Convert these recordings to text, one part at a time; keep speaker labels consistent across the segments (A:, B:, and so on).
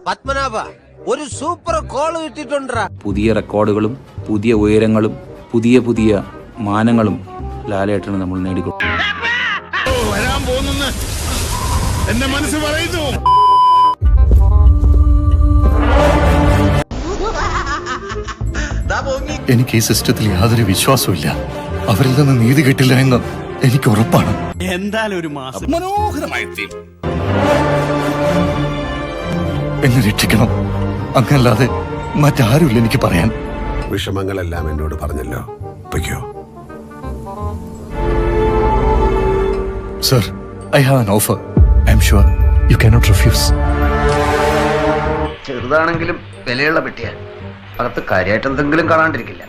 A: പത്മനാഭ ഒരു super call കിട്ടിട്ടുണ്ടാ.
B: പുതിയ റെക്കോർഡുകളും പുതിയ ഉയരങ്ങളും പുതിയ പുതിയ മാനങ്ങളും ലാലേട്ടന് നമ്മൾ നേടിക്കൊടുക്കും.
C: എന്റെ മനസ്സ് പറയുന്നു.
D: എനിക്ക് ഈ സിസ്റ്റത്തിൽ യാതൊരു വിശ്വാസവും അവരിൽ നിന്ന് നീതി കിട്ടില്ല എന്ന് എനിക്ക് ഉറപ്പാണ്.
C: എന്തായാലും ഒരു മാസം മനോഹരമായ തീം.
D: എന്നെ രക്ഷിക്കണം, അങ്ങല്ലാതെ മറ്റാരുമില്ല എനിക്ക് പറയാൻ.
E: വിഷമങ്ങളെല്ലാം എന്നോട് പറഞ്ഞല്ലോ. പൊയ്ക്കോ.
D: Sir, I have an offer. I am sure U cannot refuse.
F: ചെറുതാണെങ്കിലും വിലയുള്ള പെട്ടിയാ. അകത്ത് കാര്യമായിട്ട് എന്തെങ്കിലും കാണാണ്ടിരിക്കില്ല.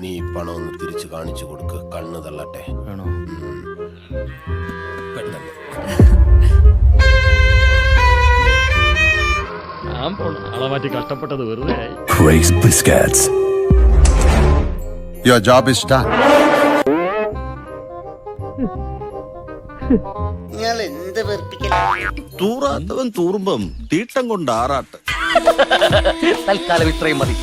E: നീ പണം ഒന്ന് തിരിച്ചു കാണിച്ചു കൊടുക്ക്. കണ്ണ് തള്ളട്ടെ. പെട്ടെന്ന്
C: ആളെ കഷ്ടപ്പെട്ടത് വെറുതെ.
D: Craze Biscuits.
E: Your job is done.
C: തൂറാത്തവൻ തൂറുമ്പം തീട്ടം കൊണ്ട് ആറാട്ട്.
F: തൽക്കാലം ഇത്രയും മതി.